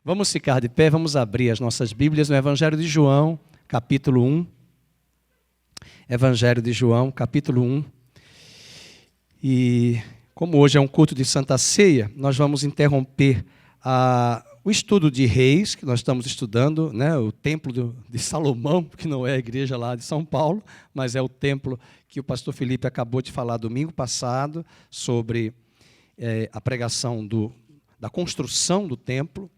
Vamos ficar de pé, vamos abrir as nossas Bíblias no Evangelho de João, capítulo 1. Evangelho de João, capítulo 1. E como hoje é um culto de Santa Ceia, nós vamos interromper o estudo de Reis, que nós estamos estudando, né, o templo de Salomão, que não é a igreja lá de São Paulo, mas é o templo que o pastor Felipe acabou de falar domingo passado, sobre a pregação da construção do templo.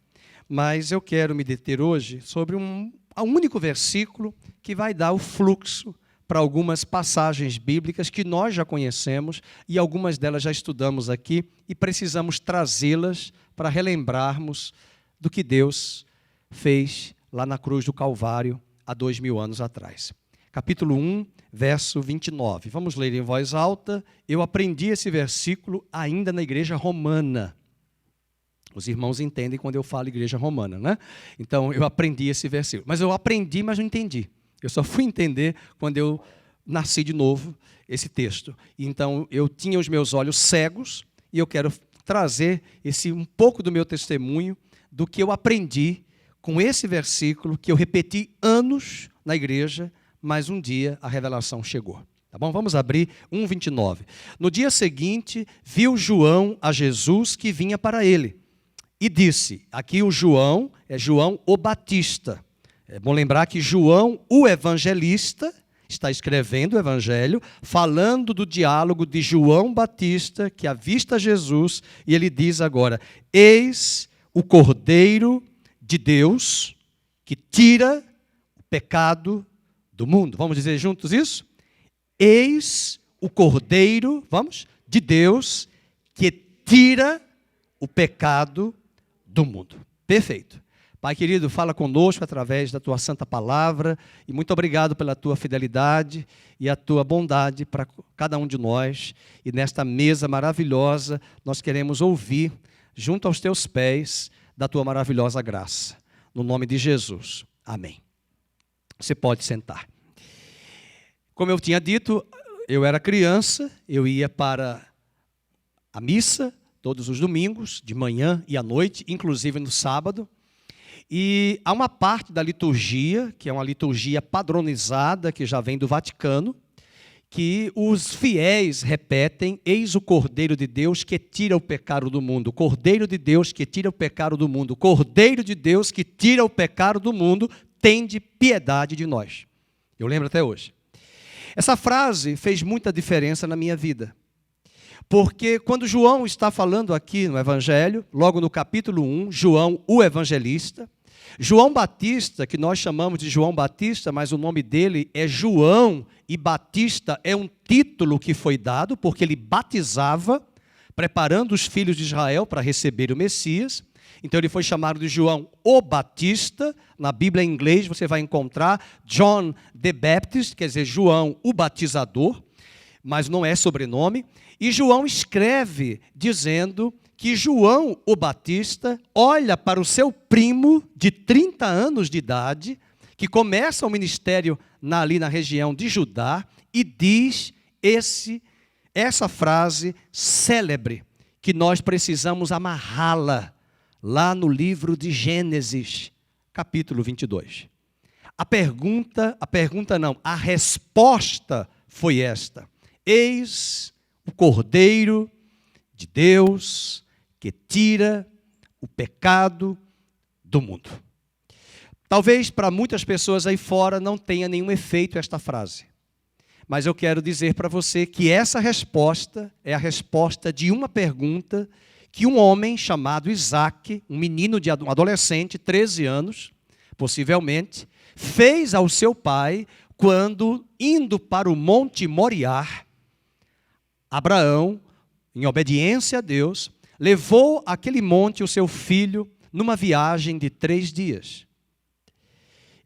Mas eu quero me deter hoje sobre um único versículo que vai dar o fluxo para algumas passagens bíblicas que nós já conhecemos e algumas delas já estudamos aqui e precisamos trazê-las para relembrarmos do que Deus fez lá na cruz do Calvário há 2000 anos atrás. Capítulo 1, verso 29. Vamos ler em voz alta. Eu aprendi esse versículo ainda na igreja romana. Os irmãos entendem quando eu falo igreja romana, né? Então, eu aprendi esse versículo. Mas eu aprendi, mas não entendi. Eu só fui entender quando eu nasci de novo esse texto. Então, eu tinha os meus olhos cegos e eu quero trazer um pouco do meu testemunho do que eu aprendi com esse versículo que eu repeti anos na igreja, mas um dia a revelação chegou. Tá bom? Vamos abrir 1:29. No dia seguinte, viu João a Jesus que vinha para ele. E disse, aqui o João é João o Batista. É bom lembrar que João, o evangelista, está escrevendo o evangelho, falando do diálogo de João Batista, que avista Jesus, e ele diz agora, eis o Cordeiro de Deus, que tira o pecado do mundo. Vamos dizer juntos isso? Eis o Cordeiro, de Deus, que tira o pecado do mundo. Perfeito. Pai querido, fala conosco através da Tua santa palavra e muito obrigado pela Tua fidelidade e a Tua bondade para cada um de nós. E nesta mesa maravilhosa, nós queremos ouvir, junto aos Teus pés, da Tua maravilhosa graça. No nome de Jesus. Amém. Você pode sentar. Como eu tinha dito, eu era criança, eu ia para a missa todos os domingos, de manhã e à noite, inclusive no sábado. E há uma parte da liturgia, que é uma liturgia padronizada, que já vem do Vaticano, que os fiéis repetem, eis o Cordeiro de Deus que tira o pecado do mundo. Cordeiro de Deus que tira o pecado do mundo. Cordeiro de Deus que tira o pecado do mundo, tende piedade de nós. Eu lembro até hoje. Essa frase fez muita diferença na minha vida. Porque quando João está falando aqui no Evangelho, logo no capítulo 1, João, o evangelista, João Batista, que nós chamamos de João Batista, mas o nome dele é João, e Batista é um título que foi dado, porque ele batizava, preparando os filhos de Israel para receber o Messias. Então ele foi chamado de João o Batista. Na Bíblia em inglês você vai encontrar John the Baptist, quer dizer, João o Batizador, mas não é sobrenome. E João escreve dizendo que João o Batista olha para o seu primo de 30 anos de idade, que começa o ministério ali na região de Judá, e diz essa frase célebre, que nós precisamos amarrá-la lá no livro de Gênesis, capítulo 22. A resposta foi esta. Eis o Cordeiro de Deus que tira o pecado do mundo. Talvez para muitas pessoas aí fora não tenha nenhum efeito esta frase. Mas eu quero dizer para você que essa resposta é a resposta de uma pergunta que um homem chamado Isaac, um menino um adolescente, 13 anos, possivelmente, fez ao seu pai quando, indo para o Monte Moriá, Abraão, em obediência a Deus, levou aquele monte o seu filho numa viagem de 3 dias.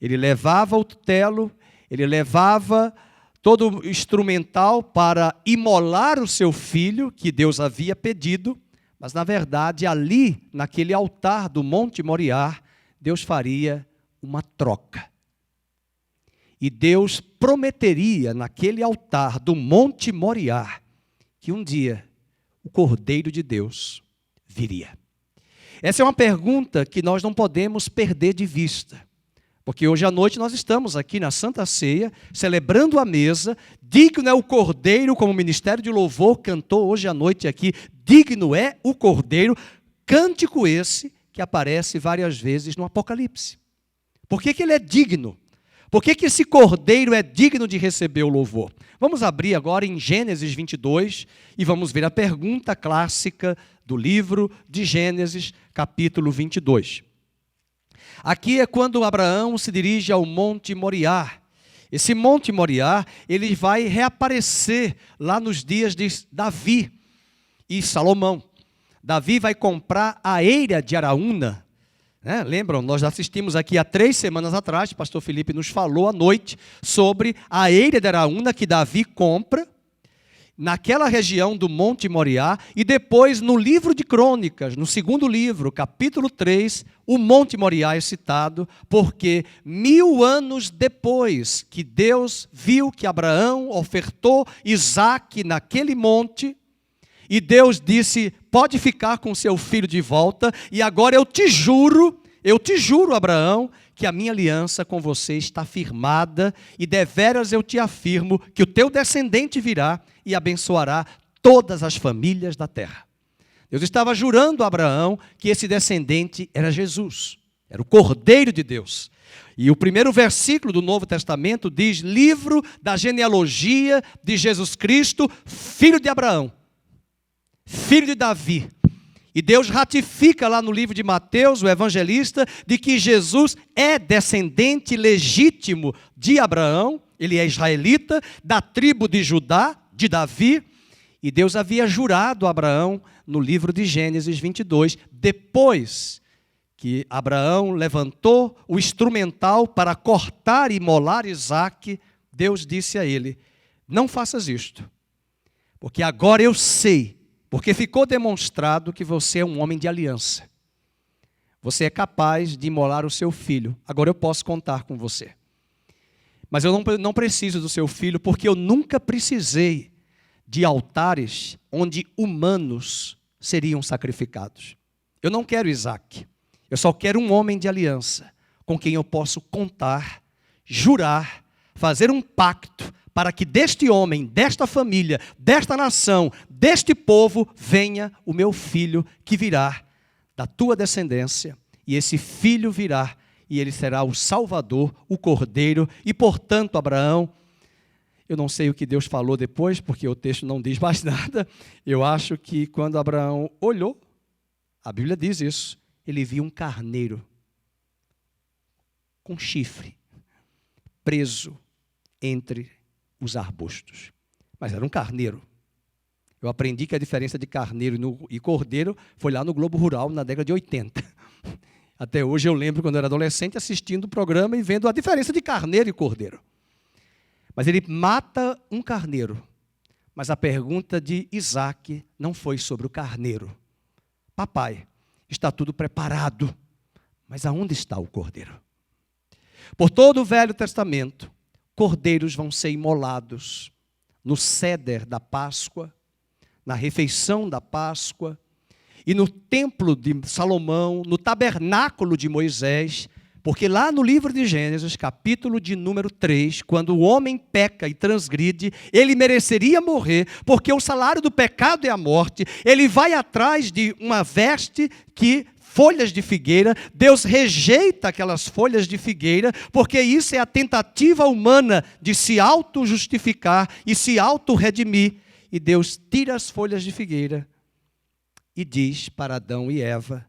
Ele levava o tutelo, ele levava todo o instrumental para imolar o seu filho, que Deus havia pedido, mas na verdade ali, naquele altar do Monte Moriá, Deus faria uma troca. E Deus prometeria naquele altar do Monte Moriá, que um dia o Cordeiro de Deus viria. Essa é uma pergunta que nós não podemos perder de vista. Porque hoje à noite nós estamos aqui na Santa Ceia, celebrando a mesa. Digno é o Cordeiro, como o Ministério de Louvor cantou hoje à noite aqui. Digno é o Cordeiro, cântico esse que aparece várias vezes no Apocalipse. Por que ele é digno? Por que esse Cordeiro é digno de receber o louvor? Vamos abrir agora em Gênesis 22 e vamos ver a pergunta clássica do livro de Gênesis, capítulo 22. Aqui é quando Abraão se dirige ao Monte Moriá. Esse Monte Moriá, ele vai reaparecer lá nos dias de Davi e Salomão. Davi vai comprar a eira de Araúna. Lembram, nós assistimos aqui há 3 semanas atrás, o pastor Felipe nos falou à noite sobre a eira de Araúna que Davi compra naquela região do Monte Moriá, e depois no livro de Crônicas, no 2º livro, capítulo 3, o Monte Moriá é citado, porque 1000 anos depois que Deus viu que Abraão ofertou Isaque naquele monte, e Deus disse, pode ficar com seu filho de volta, e agora eu te juro, Abraão, que a minha aliança com você está firmada, e deveras eu te afirmo que o teu descendente virá e abençoará todas as famílias da terra. Deus estava jurando a Abraão que esse descendente era Jesus, era o Cordeiro de Deus. E o primeiro versículo do Novo Testamento diz, livro da genealogia de Jesus Cristo, filho de Abraão, filho de Davi. E Deus ratifica lá no livro de Mateus, o evangelista, de que Jesus é descendente legítimo de Abraão, ele é israelita, da tribo de Judá, de Davi, e Deus havia jurado a Abraão no livro de Gênesis 22, depois que Abraão levantou o instrumental para cortar e imolar Isaque, Deus disse a ele, não faças isto, porque agora eu sei, porque ficou demonstrado que você é um homem de aliança. Você é capaz de imolar o seu filho. Agora eu posso contar com você. Mas eu não preciso do seu filho, porque eu nunca precisei de altares onde humanos seriam sacrificados. Eu não quero Isaque. Eu só quero um homem de aliança, com quem eu posso contar, jurar, fazer um pacto, para que deste homem, desta família, desta nação, deste povo, venha o meu filho que virá da tua descendência, e esse filho virá, e ele será o Salvador, o Cordeiro, e portanto, Abraão, eu não sei o que Deus falou depois, porque o texto não diz mais nada, eu acho que quando Abraão olhou, a Bíblia diz isso, ele viu um carneiro com chifre, preso entre os arbustos. Mas era um carneiro. Eu aprendi que a diferença de carneiro e cordeiro foi lá no Globo Rural, na década de 80. Até hoje eu lembro, quando eu era adolescente, assistindo o programa e vendo a diferença de carneiro e cordeiro. Mas ele mata um carneiro. Mas a pergunta de Isaque não foi sobre o carneiro. Papai, está tudo preparado, mas aonde está o cordeiro? Por todo o Velho Testamento, cordeiros vão ser imolados no ceder da Páscoa, na refeição da Páscoa, e no templo de Salomão, no tabernáculo de Moisés, porque lá no livro de Gênesis, capítulo de número 3, quando o homem peca e transgride, ele mereceria morrer, porque o salário do pecado é a morte. Ele vai atrás de uma veste folhas de figueira, Deus rejeita aquelas folhas de figueira, porque isso é a tentativa humana de se auto-justificar e se auto-redimir. E Deus tira as folhas de figueira e diz para Adão e Eva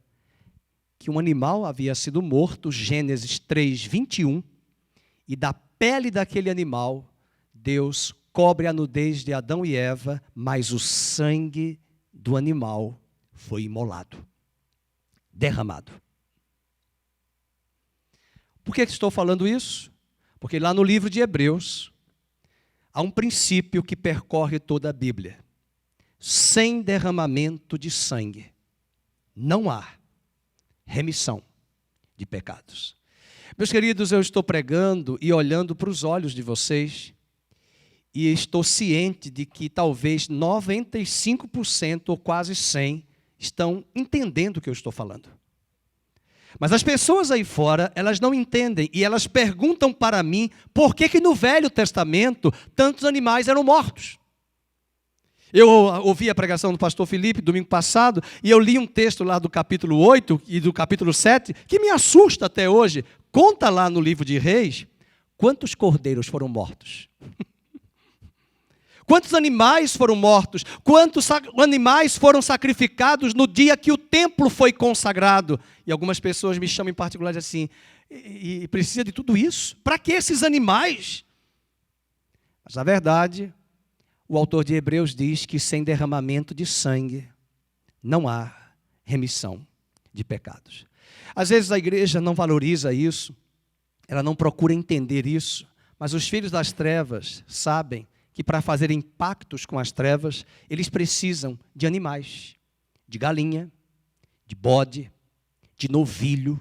que um animal havia sido morto, Gênesis 3, 21, e da pele daquele animal, Deus cobre a nudez de Adão e Eva, mas o sangue do animal foi imolado, derramado. Por que estou falando isso? Porque lá no livro de Hebreus, há um princípio que percorre toda a Bíblia. Sem derramamento de sangue, não há remissão de pecados. Meus queridos, eu estou pregando e olhando para os olhos de vocês, e estou ciente de que talvez 95% ou quase 100% estão entendendo o que eu estou falando. Mas as pessoas aí fora, elas não entendem e elas perguntam para mim por que no Velho Testamento tantos animais eram mortos. Eu ouvi a pregação do pastor Felipe domingo passado e eu li um texto lá do capítulo 8 e do capítulo 7 que me assusta até hoje. Conta lá no livro de Reis quantos cordeiros foram mortos. Quantos animais foram mortos? Quantos animais foram sacrificados no dia que o templo foi consagrado? E algumas pessoas me chamam em particular assim, e precisa de tudo isso? Para que esses animais? Mas, na verdade, o autor de Hebreus diz que sem derramamento de sangue não há remissão de pecados. Às vezes a igreja não valoriza isso, ela não procura entender isso, mas os filhos das trevas sabem que para fazerem pactos com as trevas, eles precisam de animais, de galinha, de bode, de novilho,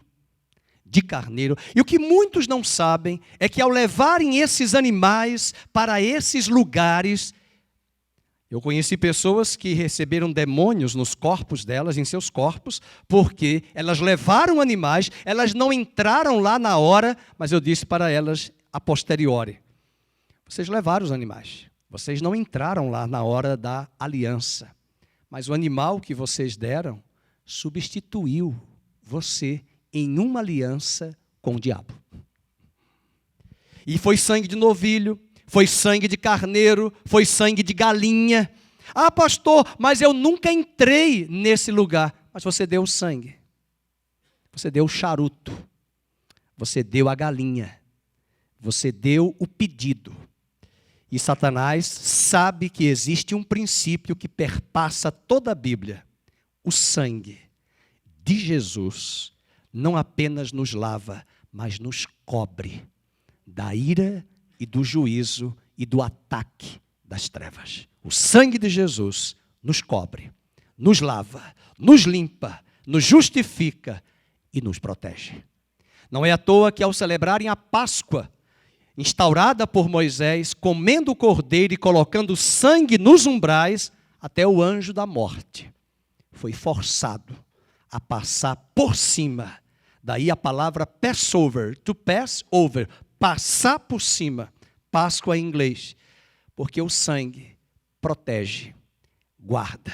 de carneiro. E o que muitos não sabem é que ao levarem esses animais para esses lugares, eu conheci pessoas que receberam demônios nos corpos delas, em seus corpos, porque elas levaram animais, elas não entraram lá na hora, mas eu disse para elas a posteriori: vocês levaram os animais, vocês não entraram lá na hora da aliança, mas o animal que vocês deram substituiu você em uma aliança com o diabo. E foi sangue de novilho, foi sangue de carneiro, foi sangue de galinha. Ah, pastor, mas eu nunca entrei nesse lugar. Mas você deu o sangue, você deu o charuto, você deu a galinha, você deu o pedido. E Satanás sabe que existe um princípio que perpassa toda a Bíblia. O sangue de Jesus não apenas nos lava, mas nos cobre da ira e do juízo e do ataque das trevas. O sangue de Jesus nos cobre, nos lava, nos limpa, nos justifica e nos protege. Não é à toa que ao celebrarem a Páscoa, instaurada por Moisés, comendo o cordeiro e colocando sangue nos umbrais, até o anjo da morte foi forçado a passar por cima. Daí a palavra Passover, to pass over, passar por cima. Páscoa em inglês, porque o sangue protege, guarda.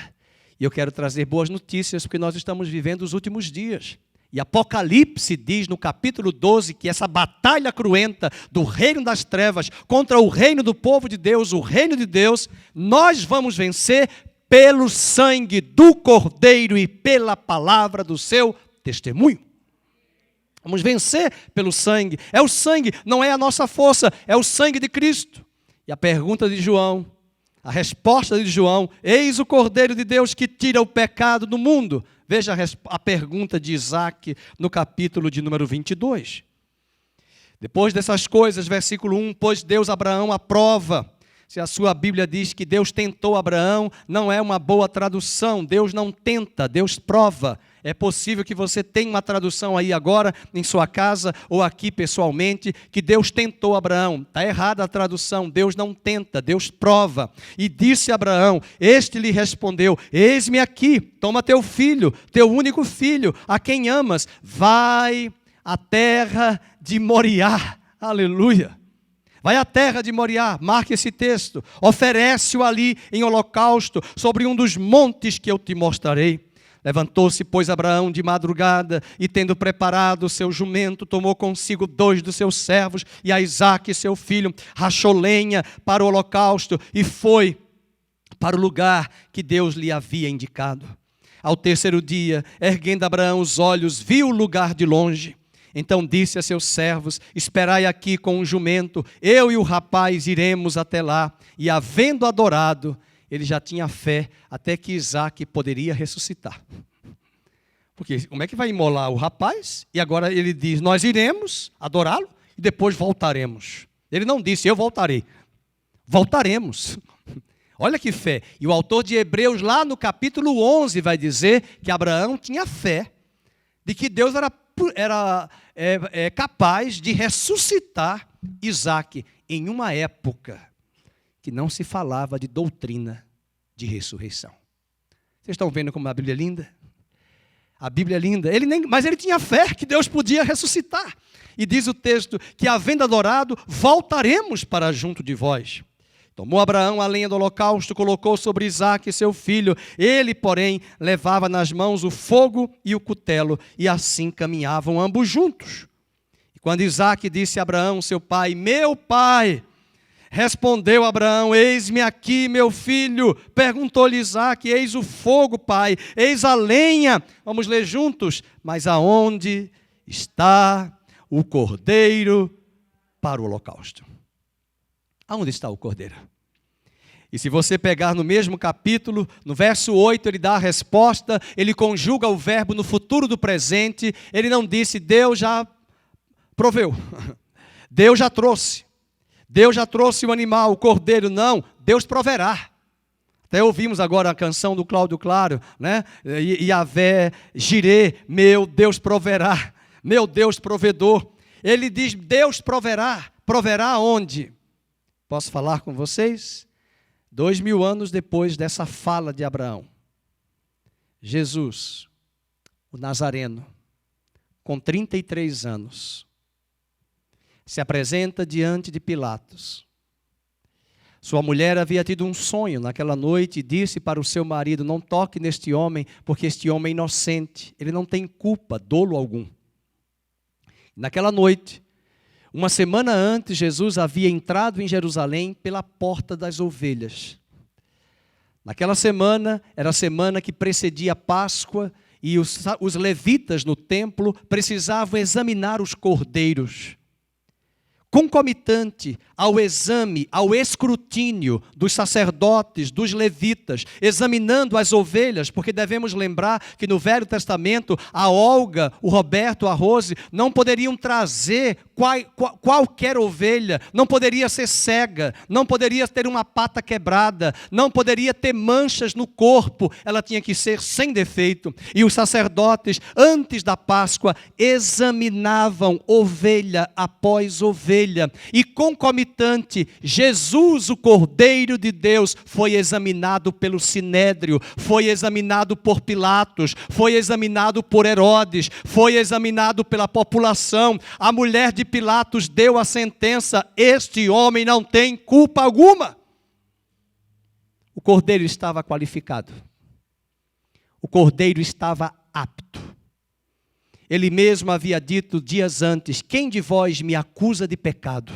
E eu quero trazer boas notícias, porque nós estamos vivendo os últimos dias. E Apocalipse diz no capítulo 12 que essa batalha cruenta do reino das trevas contra o reino do povo de Deus, o reino de Deus, nós vamos vencer pelo sangue do Cordeiro e pela palavra do seu testemunho. Vamos vencer pelo sangue. É o sangue, não é a nossa força, é o sangue de Cristo. E a pergunta de João, a resposta de João: eis o Cordeiro de Deus que tira o pecado do mundo. Veja a pergunta de Isaac no capítulo de número 22. Depois dessas coisas, versículo 1, pois Deus Abraão aprova. Se a sua Bíblia diz que Deus tentou Abraão, não é uma boa tradução. Deus não tenta, Deus prova. É possível que você tenha uma tradução aí agora, em sua casa, ou aqui pessoalmente, que Deus tentou Abraão. Está errada a tradução, Deus não tenta, Deus prova. E disse a Abraão, este lhe respondeu, eis-me aqui, toma teu filho, teu único filho, a quem amas, vai à terra de Moriá. Aleluia. Vai à terra de Moriá, marque esse texto, oferece-o ali em holocausto, sobre um dos montes que eu te mostrarei. Levantou-se, pois, Abraão de madrugada, e tendo preparado o seu jumento, tomou consigo 2 dos seus servos, e a Isaque, seu filho, rachou lenha para o holocausto, e foi para o lugar que Deus lhe havia indicado. Ao terceiro dia, erguendo Abraão os olhos, viu o lugar de longe. Então disse a seus servos, esperai aqui com o jumento, eu e o rapaz iremos até lá. E havendo adorado, ele já tinha fé até que Isaque poderia ressuscitar. Porque como é que vai imolar o rapaz? E agora ele diz, nós iremos adorá-lo e depois voltaremos. Ele não disse, eu voltarei. Voltaremos. Olha que fé. E o autor de Hebreus, lá no capítulo 11, vai dizer que Abraão tinha fé de que Deus era capaz de ressuscitar Isaque em uma época que não se falava de doutrina de ressurreição. Vocês estão vendo como a Bíblia é linda? A Bíblia é linda. Mas ele tinha fé que Deus podia ressuscitar. E diz o texto que, havendo adorado, voltaremos para junto de vós. Tomou Abraão a lenha do holocausto, colocou sobre Isaque, seu filho. Ele, porém, levava nas mãos o fogo e o cutelo, e assim caminhavam ambos juntos. E quando Isaque disse a Abraão, seu pai, meu pai, respondeu Abraão, eis-me aqui, meu filho. Perguntou-lhe Isaque, eis o fogo, pai, eis a lenha. Vamos ler juntos. Mas aonde está o cordeiro para o holocausto? Aonde está o cordeiro? E se você pegar no mesmo capítulo, no verso 8, ele dá a resposta, ele conjuga o verbo no futuro do presente, ele não disse, Deus já proveu, Deus já trouxe o animal, o cordeiro, não, Deus proverá. Até ouvimos agora a canção do Cláudio Claro, né? Yahvé, Jirê, meu Deus proverá, meu Deus provedor. Ele diz, Deus proverá, proverá onde? Posso falar com vocês? 2000 anos depois dessa fala de Abraão, Jesus, o Nazareno, com 33 anos, se apresenta diante de Pilatos. Sua mulher havia tido um sonho naquela noite e disse para o seu marido, não toque neste homem, porque este homem é inocente, ele não tem culpa, dolo algum. Naquela noite, uma semana antes, Jesus havia entrado em Jerusalém pela porta das ovelhas. Naquela semana, era a semana que precedia a Páscoa, e os levitas no templo precisavam examinar os cordeiros. Concomitante ao exame, ao escrutínio dos sacerdotes, dos levitas, examinando as ovelhas, porque devemos lembrar que no Velho Testamento, a Olga, o Roberto, a Rose, não poderiam trazer qualquer ovelha, não poderia ser cega, não poderia ter uma pata quebrada, não poderia ter manchas no corpo, ela tinha que ser sem defeito. E os sacerdotes, antes da Páscoa, examinavam ovelha após ovelha. E concomitante, Jesus, o Cordeiro de Deus, foi examinado pelo Sinédrio, foi examinado por Pilatos, foi examinado por Herodes, foi examinado pela população. A mulher de Pilatos deu a sentença, este homem não tem culpa alguma. O Cordeiro estava qualificado, o Cordeiro estava apto. Ele mesmo havia dito dias antes, quem de vós me acusa de pecado?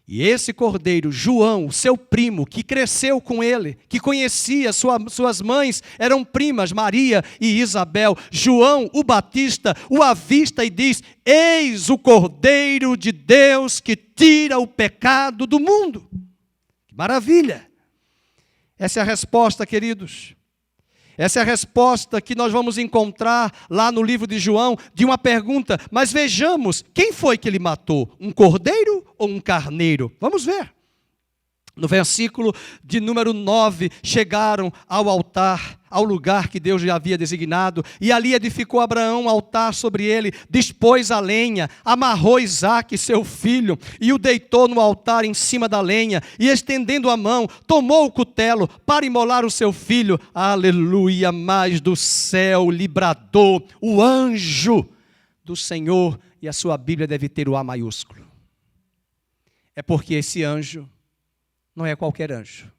E esse cordeiro, João, o seu primo, que cresceu com ele, que conhecia, suas mães eram primas, Maria e Isabel. João, o Batista, o avista e diz, eis o cordeiro de Deus que tira o pecado do mundo. Que maravilha! Essa é a resposta, queridos. Essa é a resposta que nós vamos encontrar lá no livro de João, de uma pergunta, mas vejamos, quem foi que ele matou? Um cordeiro ou um carneiro? Vamos ver. No versículo de número 9, chegaram ao altar, ao lugar que Deus já havia designado, e ali edificou Abraão um altar sobre ele, dispôs a lenha, amarrou Isaque, seu filho, e o deitou no altar em cima da lenha, e estendendo a mão, tomou o cutelo para imolar o seu filho. Aleluia, mas do céu lhe bradou o anjo do Senhor, e a sua Bíblia deve ter o A maiúsculo. É porque esse anjo não é qualquer anjo.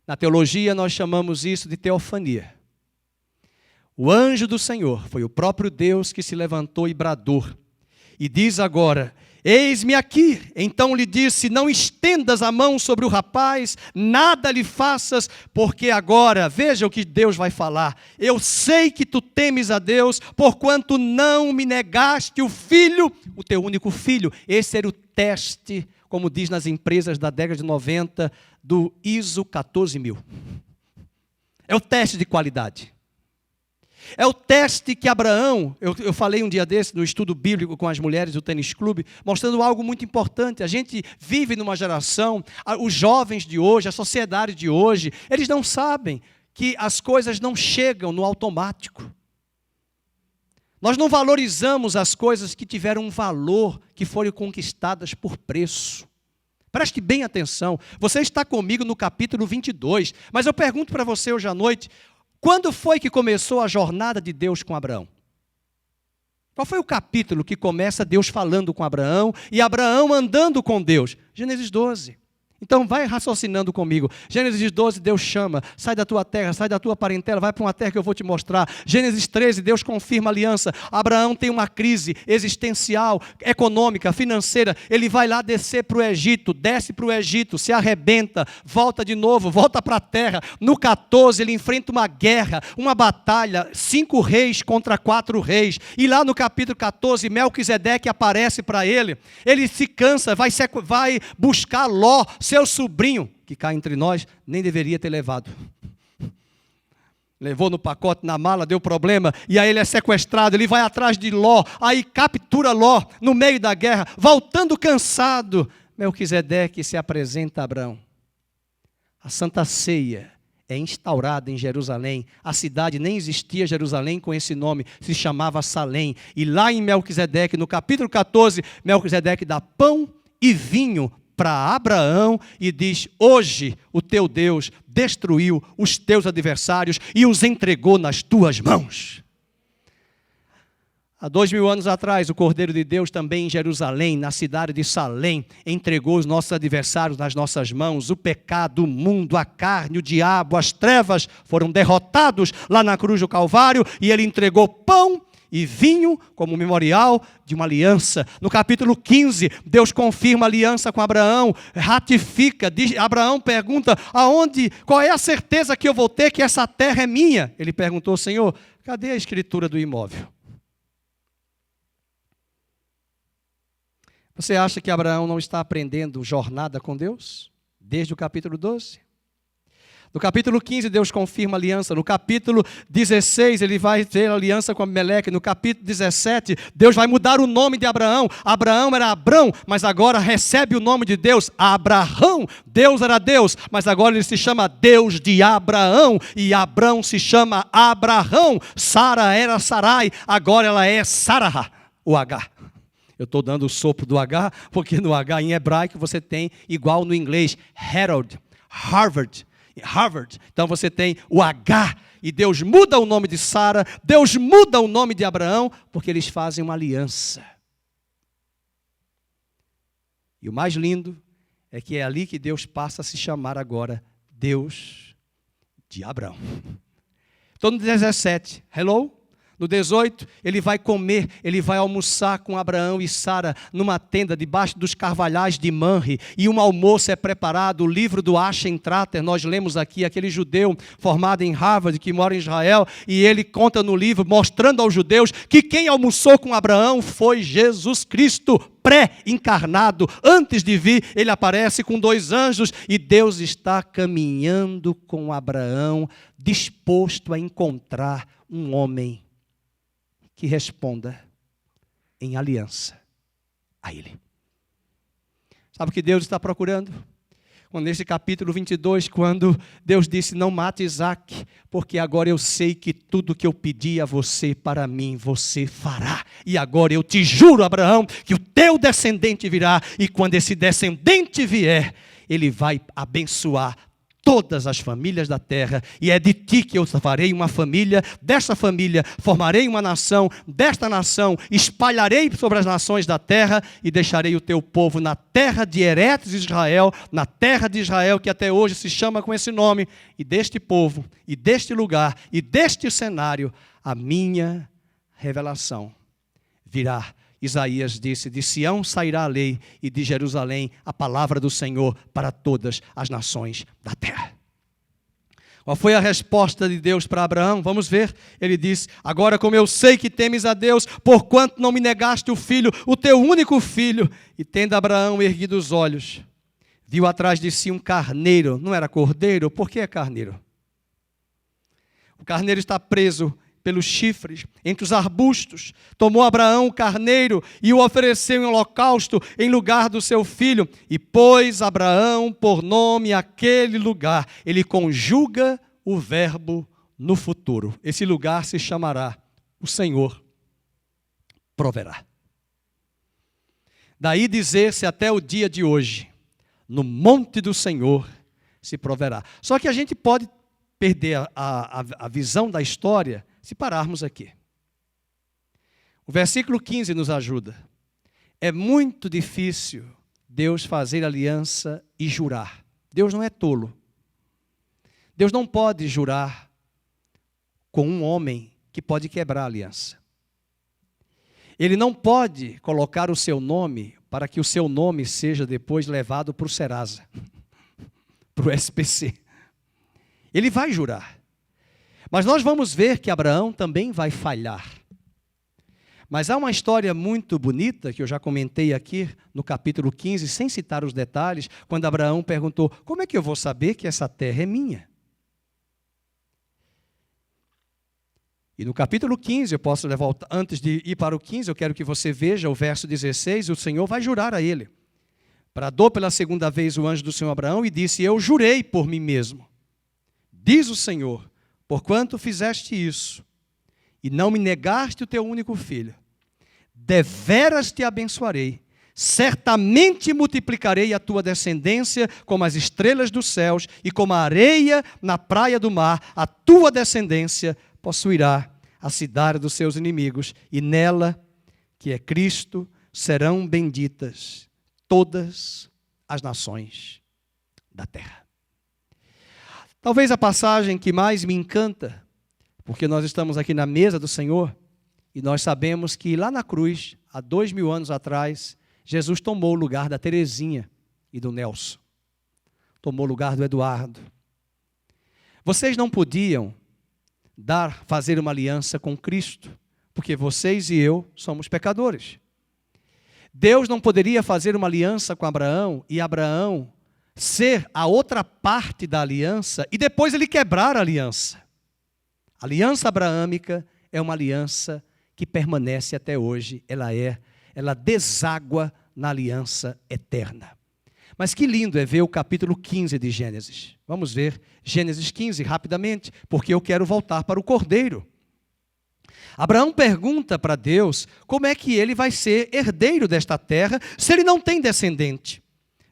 Na teologia nós chamamos isso de teofania. O anjo do Senhor foi o próprio Deus que se levantou e bradou. E diz agora, eis-me aqui. Então lhe disse, não estendas a mão sobre o rapaz, nada lhe faças, porque agora, veja o que Deus vai falar. Eu sei que tu temes a Deus, porquanto não me negaste o filho, o teu único filho. Esse era o teste, como diz nas empresas da década de 90, do ISO 14000. É o teste de qualidade. É o teste que Abraão, eu falei um dia desse no estudo bíblico com as mulheres do tênis clube, mostrando algo muito importante. A gente vive numa geração, os jovens de hoje, a sociedade de hoje, eles não sabem que as coisas não chegam no automático. Nós não valorizamos as coisas que tiveram um valor, que foram conquistadas por preço. Preste bem atenção. Você está comigo no capítulo 22, mas eu pergunto para você hoje à noite, Quando foi que começou a jornada de Deus com Abraão? Qual foi o capítulo que começa Deus falando com Abraão e Abraão andando com Deus? Gênesis 12. Então vai raciocinando comigo. Gênesis 12, Deus chama, sai da tua terra, sai da tua parentela, vai para uma terra que eu vou te mostrar. Gênesis 13, Deus confirma a aliança. Abraão tem uma crise existencial, econômica, financeira. Ele vai lá descer para o Egito, desce para o Egito, se arrebenta, volta de novo, volta para a terra. No 14, ele enfrenta uma guerra, uma batalha, 5 reis contra 4 reis. E lá no capítulo 14, Melquisedeque aparece para ele. Ele se cansa, vai buscar Ló, seu sobrinho, que cá entre nós, nem deveria ter levado. Levou no pacote, na mala, deu problema, e aí ele é sequestrado, ele vai atrás de Ló, aí captura Ló, no meio da guerra, voltando cansado. Melquisedeque se apresenta a Abraão. A Santa Ceia é instaurada em Jerusalém. A cidade nem existia, Jerusalém, com esse nome, se chamava Salém. E lá em Melquisedeque, no capítulo 14, Melquisedeque dá pão e vinho para Abraão e diz: hoje o teu Deus destruiu os teus adversários e os entregou nas tuas mãos. Há 2000 anos atrás, o Cordeiro de Deus também em Jerusalém, na cidade de Salém, entregou os nossos adversários nas nossas mãos. O pecado, o mundo, a carne, o diabo, as trevas foram derrotados lá na cruz do Calvário e ele entregou pão e vinho como memorial de uma aliança. No capítulo 15, Deus confirma a aliança com Abraão, ratifica. Abraão pergunta: qual é a certeza que eu vou ter que essa terra é minha? Ele perguntou: Senhor, cadê a escritura do imóvel? Você acha que Abraão não está aprendendo jornada com Deus? Desde o capítulo 12? No capítulo 15, Deus confirma a aliança. No capítulo 16, ele vai ter aliança com Abimeleque. No capítulo 17, Deus vai mudar o nome de Abraão. Abraão era Abrão, mas agora recebe o nome de Deus, Abrahão. Deus era Deus, mas agora ele se chama Deus de Abraão. E Abrão se chama Abrahão. Sara era Sarai, agora ela é Sarah, o H. Eu estou dando o sopro do H, porque no H em hebraico você tem igual no inglês, Harold, Harvard. Então você tem o H, e Deus muda o nome de Sara, Deus muda o nome de Abraão, porque eles fazem uma aliança. E o mais lindo é que é ali que Deus passa a se chamar agora Deus de Abraão. Então no 17, hello? No 18, ele vai comer, ele vai almoçar com Abraão e Sara numa tenda debaixo dos carvalhais de Manre, e um almoço é preparado. O livro do Ashen Trater, nós lemos aqui, aquele judeu formado em Harvard, que mora em Israel, e ele conta no livro, mostrando aos judeus, que quem almoçou com Abraão foi Jesus Cristo, pré-encarnado. Antes de vir, ele aparece com 2 anjos, e Deus está caminhando com Abraão, disposto a encontrar um homem que responda em aliança a ele. Sabe o que Deus está procurando? Nesse capítulo 22, quando Deus disse: não mate Isaac, porque agora eu sei que tudo que eu pedi a você, para mim, você fará. E agora eu te juro, Abraão, que o teu descendente virá, e quando esse descendente vier, ele vai abençoar todas as famílias da terra, e é de ti que eu farei uma família, desta família formarei uma nação, desta nação espalharei sobre as nações da terra, e deixarei o teu povo na terra de Eretz Israel, na terra de Israel, que até hoje se chama com esse nome, e deste povo, e deste lugar, e deste cenário, a minha revelação virá. Isaías disse: de Sião sairá a lei, e de Jerusalém a palavra do Senhor para todas as nações da terra. Qual foi a resposta de Deus para Abraão? Vamos ver. Ele diz: agora, como eu sei que temes a Deus, porquanto não me negaste o filho, o teu único filho. E tendo Abraão erguido os olhos, viu atrás de si um carneiro. Não era cordeiro? Por que é carneiro? O carneiro está preso pelos chifres, entre os arbustos. Tomou Abraão o carneiro e o ofereceu em holocausto em lugar do seu filho. E pôs Abraão por nome aquele lugar. Ele conjuga o verbo no futuro. Esse lugar se chamará: o Senhor proverá. Daí dizer-se até o dia de hoje: no monte do Senhor se proverá. Só que a gente pode perder a visão da história se pararmos aqui. O versículo 15 nos ajuda. É muito difícil Deus fazer aliança e jurar. Deus não é tolo. Deus não pode jurar com um homem que pode quebrar a aliança. Ele não pode colocar o seu nome para que o seu nome seja depois levado para o Serasa, para o SPC. Ele vai jurar. Mas nós vamos ver que Abraão também vai falhar. Mas há uma história muito bonita, que eu já comentei aqui no capítulo 15, sem citar os detalhes, quando Abraão perguntou, como é que eu vou saber que essa terra é minha? E no capítulo 15, eu posso levar, antes de ir para o 15, eu quero que você veja o verso 16, o Senhor vai jurar a ele. Bradou pela segunda vez o anjo do Senhor Abraão e disse, eu jurei por mim mesmo. Diz o Senhor, porquanto fizeste isso, e não me negaste o teu único filho, deveras te abençoarei, certamente multiplicarei a tua descendência como as estrelas dos céus e como a areia na praia do mar, a tua descendência possuirá a cidade dos seus inimigos, e nela, que é Cristo, serão benditas todas as nações da terra. Talvez a passagem que mais me encanta, porque nós estamos aqui na mesa do Senhor, e nós sabemos que lá na cruz, há 2000 anos atrás, Jesus tomou o lugar da Terezinha e do Nelson. Tomou o lugar do Eduardo. Vocês não podiam fazer uma aliança com Cristo, porque vocês e eu somos pecadores. Deus não poderia fazer uma aliança com Abraão e Abraão ser a outra parte da aliança e depois ele quebrar a aliança. A aliança abraâmica é uma aliança que permanece até hoje, ela deságua na aliança eterna. Mas que lindo é ver o capítulo 15 de Gênesis. Vamos ver Gênesis 15 rapidamente, porque eu quero voltar para o Cordeiro. Abraão pergunta para Deus como é que ele vai ser herdeiro desta terra se ele não tem descendente.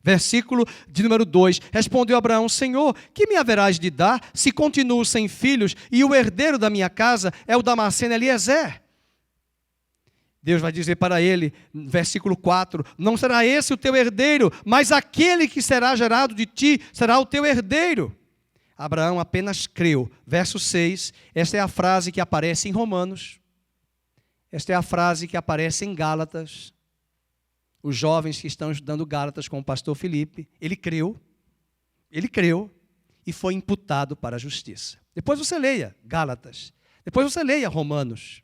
Versículo de número 2, respondeu Abraão, Senhor, que me haverás de dar se continuo sem filhos e o herdeiro da minha casa é o Damasceno Eliezer? Deus vai dizer para ele, versículo 4, não será esse o teu herdeiro, mas aquele que será gerado de ti será o teu herdeiro. Abraão apenas creu. Verso 6, esta é a frase que aparece em Romanos, esta é a frase que aparece em Gálatas. Os jovens que estão estudando Gálatas com o pastor Felipe, ele creu e foi imputado para a justiça. Depois você leia Gálatas, depois você leia Romanos.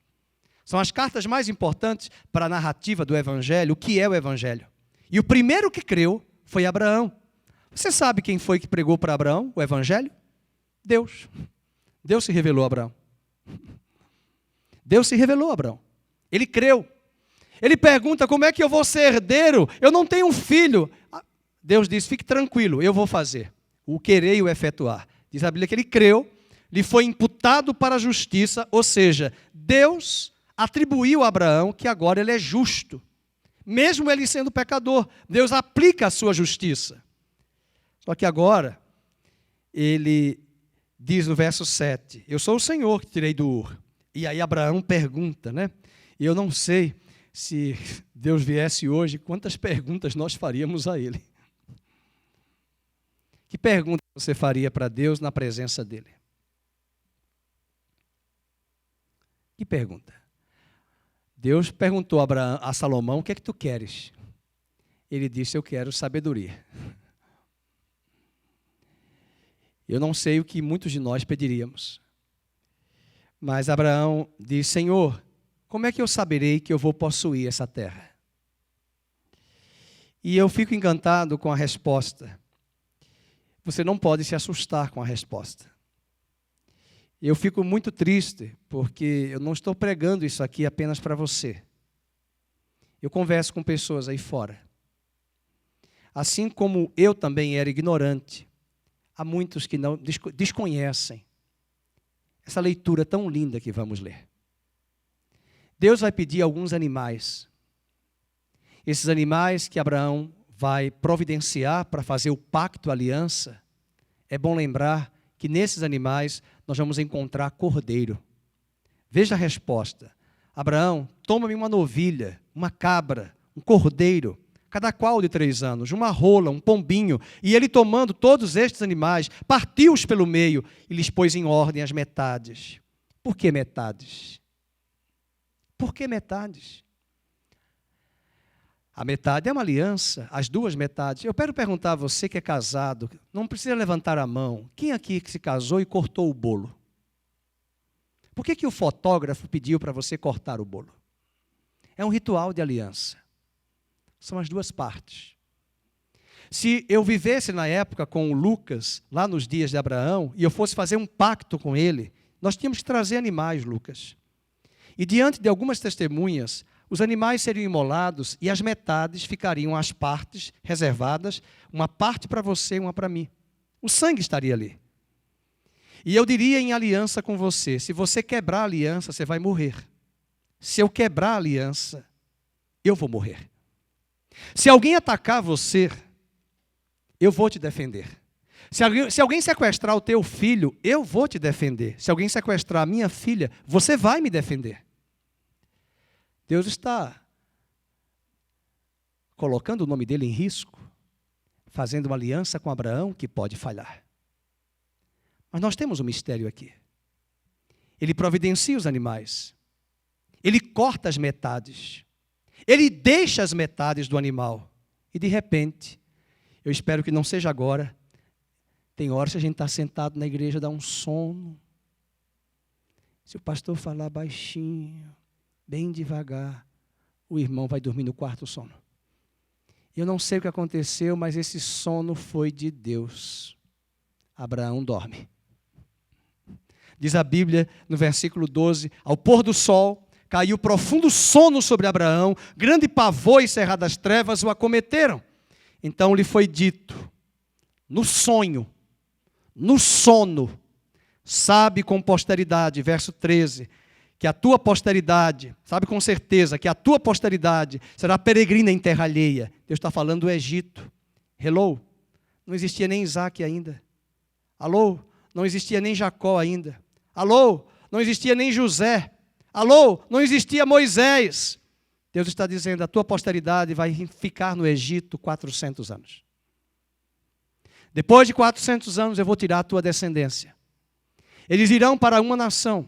São as cartas mais importantes para a narrativa do Evangelho, o que é o Evangelho. E o primeiro que creu foi Abraão. Você sabe quem foi que pregou para Abraão o Evangelho? Deus. Deus se revelou a Abraão. Deus se revelou a Abraão. Ele creu. Ele pergunta, como é que eu vou ser herdeiro? Eu não tenho um filho. Deus diz, fique tranquilo, eu vou fazer. O querer e o efetuar. Diz a Bíblia que ele creu, lhe foi imputado para a justiça, ou seja, Deus atribuiu a Abraão que agora ele é justo. Mesmo ele sendo pecador, Deus aplica a sua justiça. Só que agora, ele diz no verso 7, eu sou o Senhor que tirei do Ur. E aí Abraão pergunta, né? E eu não sei se Deus viesse hoje, quantas perguntas nós faríamos a ele. Que pergunta você faria para Deus na presença dele? Que pergunta? Deus perguntou a Salomão, o que é que tu queres? Ele disse, eu quero sabedoria. Eu não sei o que muitos de nós pediríamos. Mas Abraão disse, Senhor, como é que eu saberei que eu vou possuir essa terra? E eu fico encantado com a resposta. Você não pode se assustar com a resposta. Eu fico muito triste, porque eu não estou pregando isso aqui apenas para você. Eu converso com pessoas aí fora. Assim como eu também era ignorante, há muitos que não desconhecem essa leitura tão linda que vamos ler. Deus vai pedir alguns animais. Esses animais que Abraão vai providenciar para fazer o pacto, a aliança, é bom lembrar que nesses animais nós vamos encontrar cordeiro. Veja a resposta. Abraão, toma-me uma novilha, uma cabra, um cordeiro, cada qual de 3 anos, uma rola, um pombinho. E ele, tomando todos estes animais, partiu-os pelo meio e lhes pôs em ordem as metades. Por que metades? Por que metades? A metade é uma aliança, as 2 metades. Eu quero perguntar a você que é casado, não precisa levantar a mão. Quem aqui que se casou e cortou o bolo? Por que o fotógrafo pediu para você cortar o bolo? É um ritual de aliança. São as 2 partes. Se eu vivesse na época com o Lucas, lá nos dias de Abraão, e eu fosse fazer um pacto com ele, nós tínhamos que trazer animais, Lucas. E diante de algumas testemunhas, os animais seriam imolados e as metades ficariam as partes reservadas, uma parte para você e uma para mim. O sangue estaria ali. E eu diria em aliança com você, se você quebrar a aliança, você vai morrer. Se eu quebrar a aliança, eu vou morrer. Se alguém atacar você, eu vou te defender. Se alguém sequestrar o teu filho, eu vou te defender. Se alguém sequestrar a minha filha, você vai me defender. Deus está colocando o nome dele em risco, fazendo uma aliança com Abraão que pode falhar. Mas nós temos um mistério aqui. Ele providencia os animais. Ele corta as metades. Ele deixa as metades do animal. E de repente, eu espero que não seja agora, tem horas que a gente está sentado na igreja, dá um sono. Se o pastor falar baixinho, bem devagar, o irmão vai dormir no quarto sono. Eu não sei o que aconteceu, mas esse sono foi de Deus. Abraão dorme. Diz a Bíblia, no versículo 12, ao pôr do sol, caiu profundo sono sobre Abraão, grande pavor e cerradas trevas o acometeram. Então lhe foi dito, no sonho, no sono, sabe com posteridade, verso 13, que a tua posteridade, sabe com certeza, que a tua posteridade será peregrina em terra alheia. Deus está falando do Egito. Hello? Não existia nem Isaac ainda. Alô? Não existia nem Jacó ainda. Alô? Não existia nem José. Alô? Não existia Moisés. Deus está dizendo, a tua posteridade vai ficar no Egito 400 anos. Depois de 400 anos eu vou tirar a tua descendência. Eles irão para uma nação.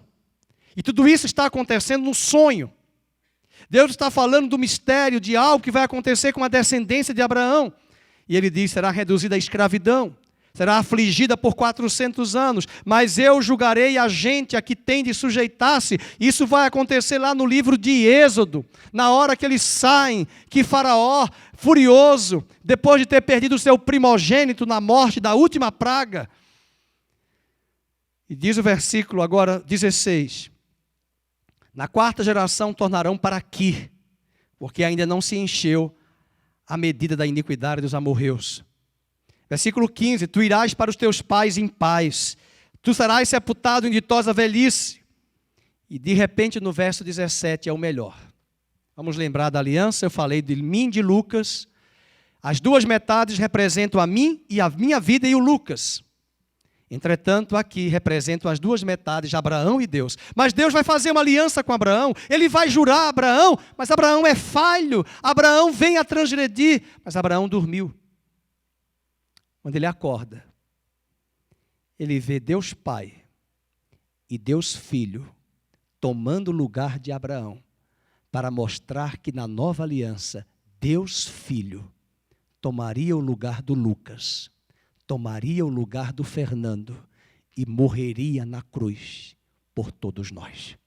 E tudo isso está acontecendo no sonho. Deus está falando do mistério de algo que vai acontecer com a descendência de Abraão. E ele diz, será reduzida à escravidão. Será afligida por 400 anos, mas eu julgarei a gente a que tem de sujeitar-se. Isso vai acontecer lá no livro de Êxodo, na hora que eles saem, que Faraó, furioso, depois de ter perdido o seu primogênito na morte da última praga. E diz o versículo agora 16, na 4ª geração tornarão para aqui, porque ainda não se encheu a medida da iniquidade dos amorreus. Versículo 15, tu irás para os teus pais em paz, tu serás sepultado em ditosa velhice. E de repente no verso 17 é o melhor. Vamos lembrar da aliança, eu falei de mim e de Lucas. As 2 metades representam a mim e a minha vida e o Lucas. Entretanto, aqui representam as 2 metades de Abraão e Deus. Mas Deus vai fazer uma aliança com Abraão, ele vai jurar a Abraão, mas Abraão é falho, Abraão vem a transgredir, mas Abraão dormiu. Quando ele acorda, ele vê Deus Pai e Deus Filho tomando o lugar de Abraão, para mostrar que na nova aliança, Deus Filho tomaria o lugar do Lucas, tomaria o lugar do Fernando e morreria na cruz por todos nós.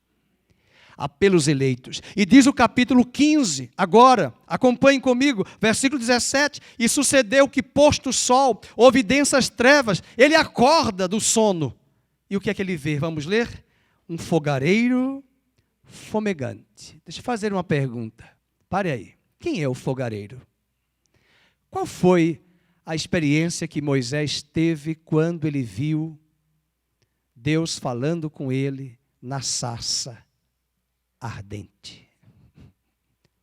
Pelos eleitos. E diz o capítulo 15, agora, acompanhem comigo, versículo 17, e sucedeu que posto o sol, houve densas trevas, ele acorda do sono. E o que é que ele vê? Vamos ler? Um fogareiro fumegante. Deixa eu fazer uma pergunta. Pare aí. Quem é o fogareiro? Qual foi a experiência que Moisés teve quando ele viu Deus falando com ele na sarça ardente?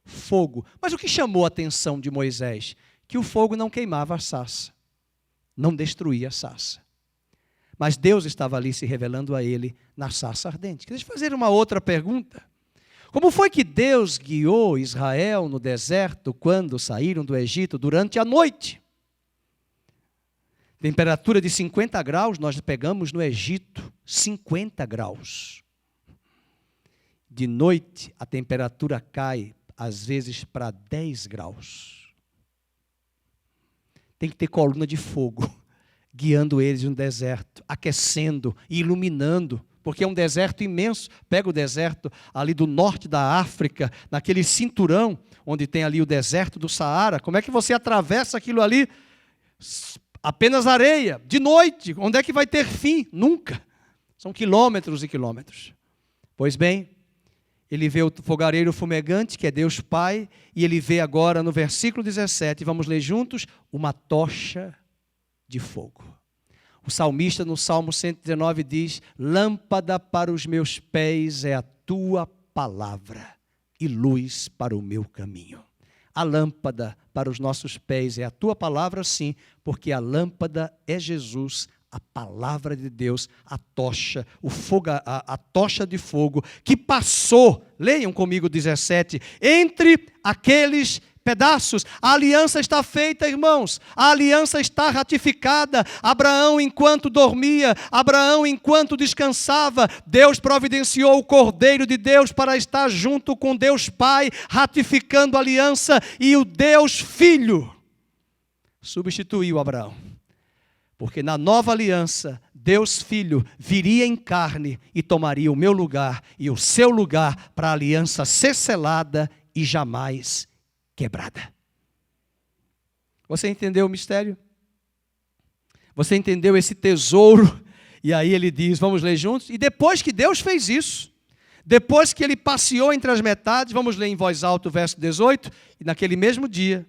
Fogo. Mas o que chamou a atenção de Moisés? Que o fogo não queimava a sarça, não destruía a sarça. Mas Deus estava ali se revelando a ele na sarça ardente. Deixa eu fazer uma outra pergunta. Como foi que Deus guiou Israel no deserto quando saíram do Egito durante a noite? Temperatura de 50 graus, nós pegamos no Egito, 50 graus. De noite, a temperatura cai, às vezes, para 10 graus. Tem que ter coluna de fogo, guiando eles no deserto, aquecendo, iluminando, porque é um deserto imenso. Pega o deserto ali do norte da África, naquele cinturão, onde tem ali o deserto do Saara. Como é que você atravessa aquilo ali? Apenas areia, de noite. Onde é que vai ter fim? Nunca. São quilômetros e quilômetros. Pois bem, ele vê o fogareiro fumegante, que é Deus Pai, e ele vê agora no versículo 17, vamos ler juntos, uma tocha de fogo. O salmista no Salmo 119 diz, lâmpada para os meus pés é a tua palavra e luz para o meu caminho. A lâmpada para os nossos pés é a tua palavra, sim, porque a lâmpada é Jesus, a palavra de Deus, a tocha, o fogo, a tocha de fogo que passou, leiam comigo 17, entre aqueles pedaços. A aliança está feita, irmãos. A aliança está ratificada. Abraão, enquanto dormia, Abraão, enquanto descansava, Deus providenciou o Cordeiro de Deus para estar junto com Deus Pai, ratificando a aliança, e o Deus Filho substituiu Abraão. Porque na nova aliança, Deus Filho viria em carne e tomaria o meu lugar e o seu lugar para a aliança ser selada e jamais quebrada. Você entendeu o mistério? Você entendeu esse tesouro? E aí ele diz, vamos ler juntos? E depois que Deus fez isso, depois que ele passeou entre as metades, vamos ler em voz alta o verso 18, e naquele mesmo dia,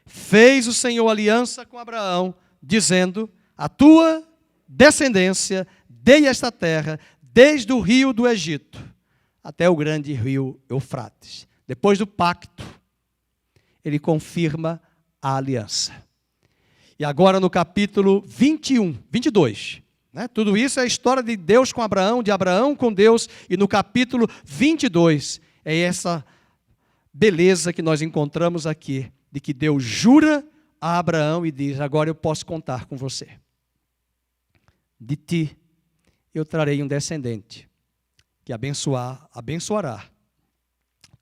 fez o Senhor aliança com Abraão, dizendo, a tua descendência dei esta terra, desde o rio do Egito até o grande rio Eufrates. Depois do pacto, ele confirma a aliança. E agora no capítulo 22, né? Tudo isso é a história de Deus com Abraão, de Abraão com Deus, e no capítulo 22 é essa beleza que nós encontramos aqui, de que Deus jura a Abraão e diz, agora eu posso contar com você. De ti eu trarei um descendente que abençoará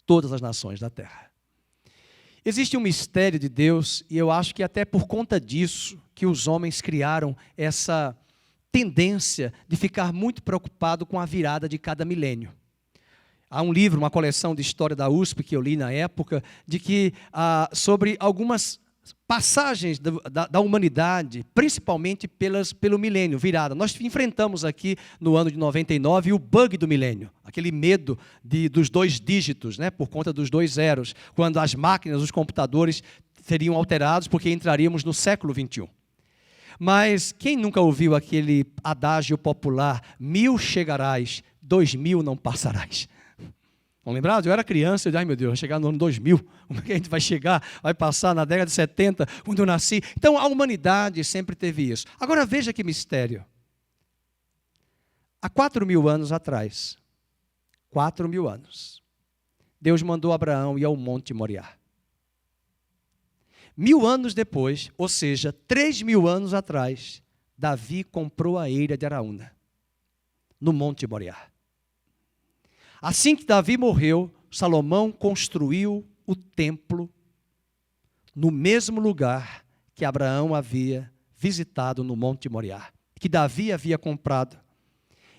todas as nações da terra. Existe um mistério de Deus, e eu acho que até por conta disso que os homens criaram essa tendência de ficar muito preocupado com a virada de cada milênio. Há um livro, uma coleção de história da USP que eu li na época, de que sobre algumas passagens da humanidade, principalmente pelo milênio, virada. Nós enfrentamos aqui no ano de 99 o bug do milênio, aquele medo dos 2 dígitos, né, por conta dos 2 zeros, quando as máquinas, os computadores seriam alterados porque entraríamos no século 21. Mas quem nunca ouviu aquele adágio popular, 1000 chegarás, 2000 não passarás? Estão lembrados? Eu era criança, eu disse, ai meu Deus, vai chegar no ano 2000, como é que a gente vai chegar? Vai passar na década de 70, quando eu nasci. Então, a humanidade sempre teve isso. Agora, veja que mistério. Há 4.000 anos atrás, 4.000 anos, Deus mandou Abraão ir ao Monte Moriá. 1000 anos depois, ou seja, 3.000 anos atrás, Davi comprou a eira de Araúna, no Monte Moriá. Assim que Davi morreu, Salomão construiu o templo no mesmo lugar que Abraão havia visitado no Monte Moriá, que Davi havia comprado.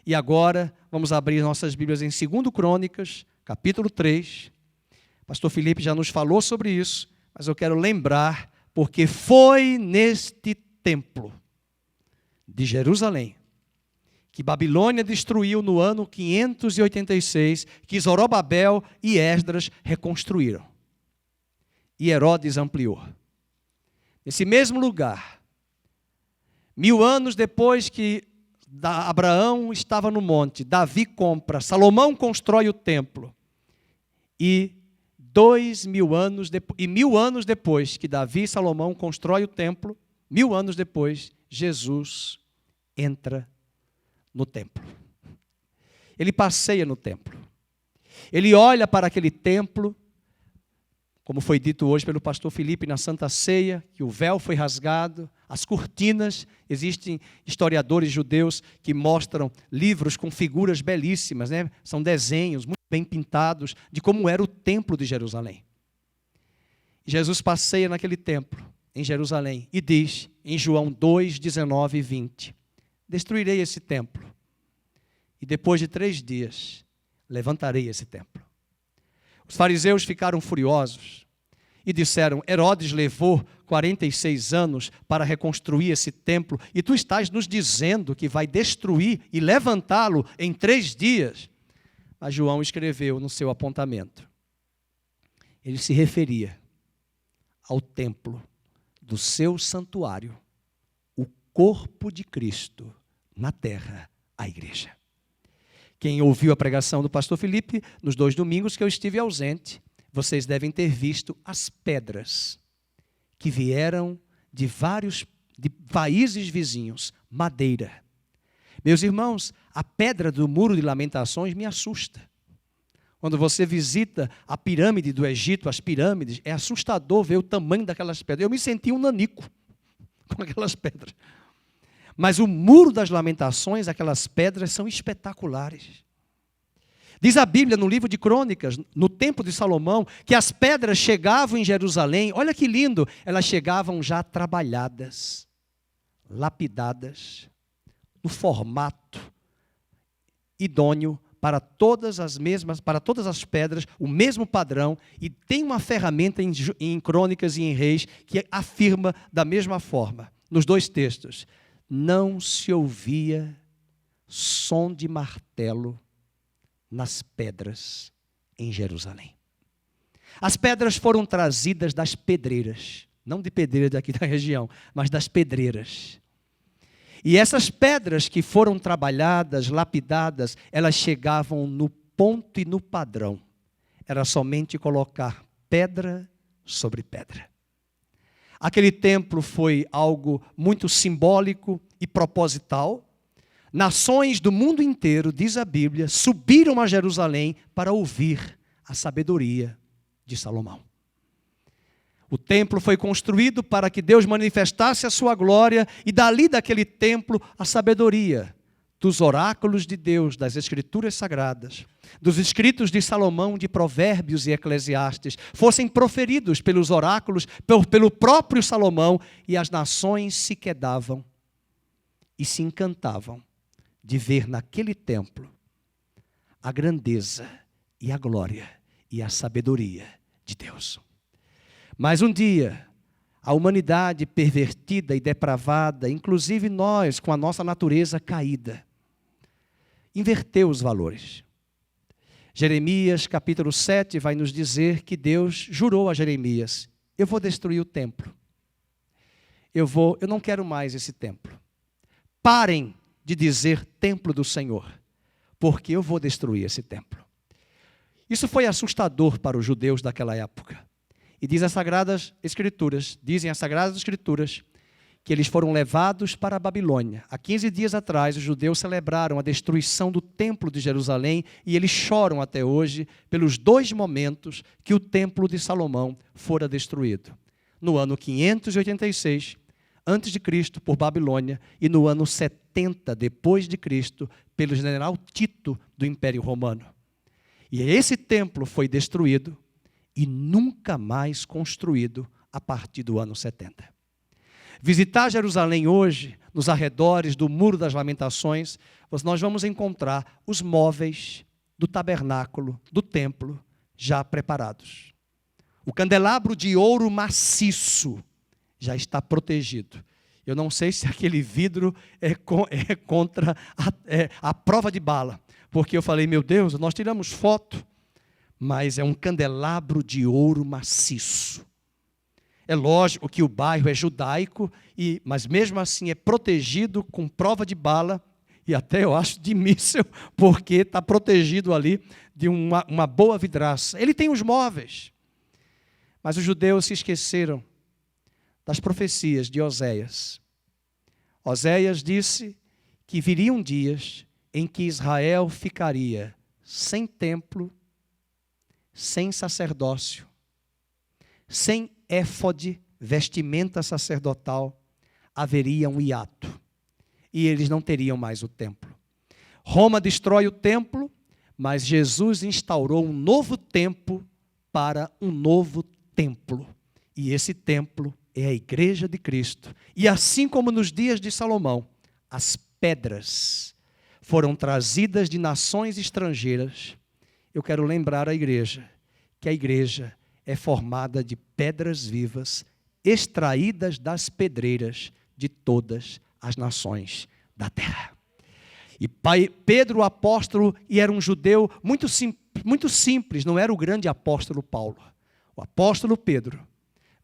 E agora vamos abrir nossas Bíblias em 2 Crônicas, capítulo 3. Pastor Felipe já nos falou sobre isso, mas eu quero lembrar, porque foi neste templo de Jerusalém que Babilônia destruiu no ano 586, que Zorobabel e Esdras reconstruíram. E Herodes ampliou. Nesse mesmo lugar, 1000 anos depois que Abraão estava no monte, Davi compra, Salomão constrói o templo. E 1000 anos depois que Davi e Salomão constrói o templo, 1000 anos depois, Jesus entra no templo. Ele passeia no templo. Ele olha para aquele templo, como foi dito hoje pelo pastor Felipe na Santa Ceia, que o véu foi rasgado, as cortinas, existem historiadores judeus que mostram livros com figuras belíssimas, né? São desenhos muito bem pintados de como era o templo de Jerusalém. Jesus passeia naquele templo, em Jerusalém, e diz, em João 2, 19 e 20, destruirei esse templo, e depois de 3 dias, levantarei esse templo. Os fariseus ficaram furiosos e disseram, Herodes levou 46 anos para reconstruir esse templo, e tu estás nos dizendo que vai destruir e levantá-lo em 3 dias. Mas João escreveu no seu apontamento, ele se referia ao templo do seu santuário, o corpo de Cristo na terra, a igreja. Quem ouviu a pregação do pastor Felipe, nos 2 domingos que eu estive ausente, vocês devem ter visto as pedras que vieram de países vizinhos, madeira. Meus irmãos, a pedra do Muro de Lamentações me assusta. Quando você visita a pirâmide do Egito, as pirâmides, é assustador ver o tamanho daquelas pedras. Eu me senti um nanico com aquelas pedras. Mas o Muro das Lamentações, aquelas pedras são espetaculares. Diz a Bíblia no livro de Crônicas, no tempo de Salomão, que as pedras chegavam em Jerusalém, olha que lindo, elas chegavam já trabalhadas, lapidadas, no formato idôneo para todas as pedras, o mesmo padrão, e tem uma ferramenta em Crônicas e em Reis que afirma da mesma forma, nos 2 textos, não se ouvia som de martelo nas pedras em Jerusalém. As pedras foram trazidas das pedreiras, não de pedreira daqui da região, mas das pedreiras. E essas pedras que foram trabalhadas, lapidadas, elas chegavam no ponto e no padrão. Era somente colocar pedra sobre pedra. Aquele templo foi algo muito simbólico e proposital. Nações do mundo inteiro, diz a Bíblia, subiram a Jerusalém para ouvir a sabedoria de Salomão. O templo foi construído para que Deus manifestasse a sua glória e dali daquele templo a sabedoria dos oráculos de Deus, das Escrituras Sagradas, dos escritos de Salomão, de Provérbios e Eclesiastes, fossem proferidos pelos oráculos, pelo próprio Salomão, e as nações se quedavam e se encantavam de ver naquele templo a grandeza e a glória e a sabedoria de Deus. Mas um dia, a humanidade pervertida e depravada, inclusive nós, com a nossa natureza caída, inverteu os valores. Jeremias, capítulo 7, vai nos dizer que Deus jurou a Jeremias, eu vou destruir o templo. Eu não quero mais esse templo. Parem de dizer templo do Senhor, porque eu vou destruir esse templo. Isso foi assustador para os judeus daquela época. E dizem as Sagradas Escrituras, que eles foram levados para a Babilônia. Há 15 dias atrás, os judeus celebraram a destruição do templo de Jerusalém e eles choram até hoje pelos 2 momentos que o templo de Salomão fora destruído. No ano 586, antes de Cristo, por Babilônia, e no ano 70, depois de Cristo, pelo general Tito do Império Romano. E esse templo foi destruído e nunca mais construído a partir do ano 70. Visitar Jerusalém hoje, nos arredores do Muro das Lamentações, nós vamos encontrar os móveis do tabernáculo, do templo, já preparados. O candelabro de ouro maciço já está protegido. Eu não sei se aquele vidro é contra a prova de bala, porque eu falei, meu Deus, nós tiramos foto, mas é um candelabro de ouro maciço. É lógico que o bairro é judaico, mas mesmo assim é protegido com prova de bala, e até eu acho de míssil, porque está protegido ali de uma boa vidraça. Ele tem os móveis, mas os judeus se esqueceram das profecias de Oséias. Oséias disse que viriam dias em que Israel ficaria sem templo, sem sacerdócio, sem éfode, vestimenta sacerdotal, haveria um hiato. E eles não teriam mais o templo. Roma destrói o templo, mas Jesus instaurou um novo tempo para um novo templo. E esse templo é a igreja de Cristo. E assim como nos dias de Salomão, as pedras foram trazidas de nações estrangeiras, eu quero lembrar a igreja que a igreja é formada de pedras vivas, extraídas das pedreiras de todas as nações da terra. E Pedro, o apóstolo, e era um judeu muito simples, não era o grande apóstolo Paulo. O apóstolo Pedro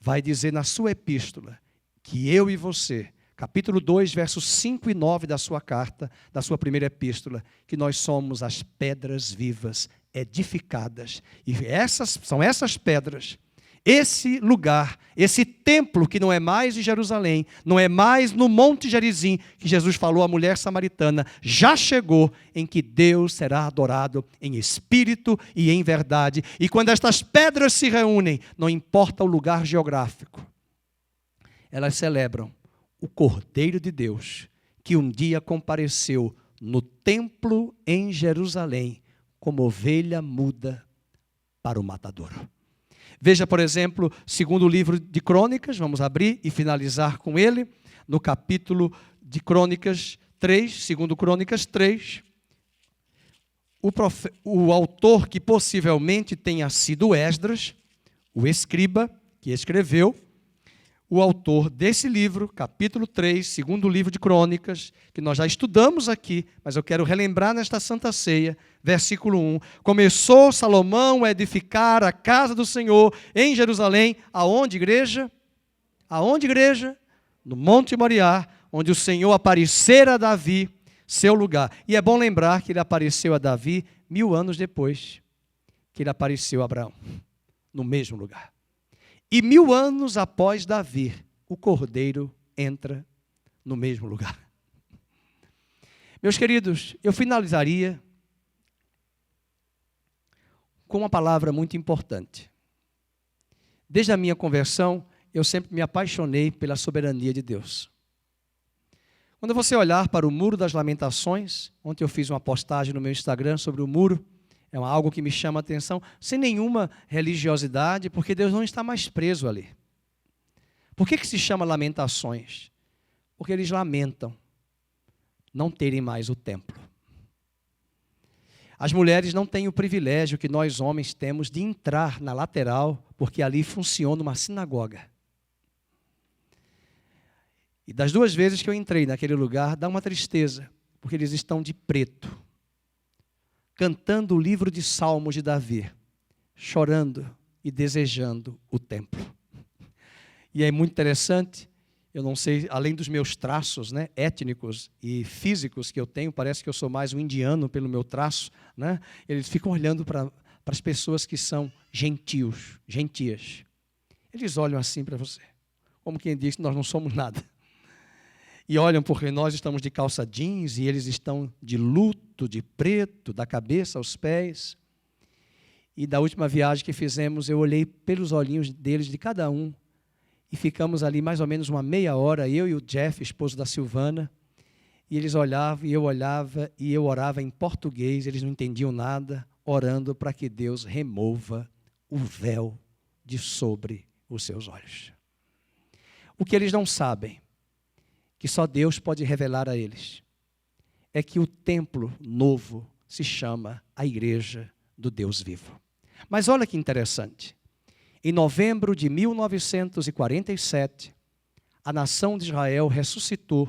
vai dizer na sua epístola que eu e você, capítulo 2, versos 5 e 9 da sua carta, da sua primeira epístola, que nós somos as pedras vivas edificadas. E são essas pedras, esse lugar, esse templo que não é mais em Jerusalém, não é mais no Monte Gerizim, que Jesus falou à mulher samaritana, já chegou em que Deus será adorado em espírito e em verdade. E quando estas pedras se reúnem, não importa o lugar geográfico, elas celebram o Cordeiro de Deus, que um dia compareceu no templo em Jerusalém, como ovelha muda para o matadouro. Veja, por exemplo, segundo livro de Crônicas, vamos abrir e finalizar com ele, no capítulo de Crônicas 3, segundo Crônicas 3, o autor que possivelmente tenha sido Esdras, o escriba que escreveu, o autor desse livro, capítulo 3, segundo livro de Crônicas, que nós já estudamos aqui, mas eu quero relembrar nesta Santa Ceia, versículo 1. Começou Salomão a edificar a casa do Senhor em Jerusalém. Aonde, igreja? Aonde, igreja? No Monte Moriá, onde o Senhor aparecera a Davi, seu lugar. E é bom lembrar que ele apareceu a Davi 1000 anos depois que ele apareceu a Abraão, no mesmo lugar. E 1000 anos após Davi, o Cordeiro entra no mesmo lugar. Meus queridos, eu finalizaria com uma palavra muito importante. Desde a minha conversão, eu sempre me apaixonei pela soberania de Deus. Quando você olhar para o Muro das Lamentações, ontem eu fiz uma postagem no meu Instagram sobre o muro, é algo que me chama a atenção, sem nenhuma religiosidade, porque Deus não está mais preso ali. Por que se chama Lamentações? Porque eles lamentam não terem mais o templo. As mulheres não têm o privilégio que nós homens temos de entrar na lateral, porque ali funciona uma sinagoga. E das 2 vezes que eu entrei naquele lugar, dá uma tristeza, porque eles estão de preto, cantando o livro de Salmos de Davi, chorando e desejando o templo. E é muito interessante, eu não sei, além dos meus traços, né, étnicos e físicos que eu tenho, parece que eu sou mais um indiano pelo meu traço, né? Eles ficam olhando para as pessoas que são gentias. Eles olham assim para você, como quem diz que nós não somos nada. E olham porque nós estamos de calça jeans e eles estão de luto, de preto, da cabeça aos pés. E da última viagem que fizemos, eu olhei pelos olhinhos deles, de cada um, e ficamos ali mais ou menos uma meia hora, eu e o Jeff, esposo da Silvana, e eles olhavam, e eu olhava, e eu orava em português, eles não entendiam nada, orando para que Deus remova o véu de sobre os seus olhos. O que eles não sabem, que só Deus pode revelar a eles, é que o templo novo se chama a Igreja do Deus Vivo. Mas olha que interessante, em novembro de 1947, a nação de Israel ressuscitou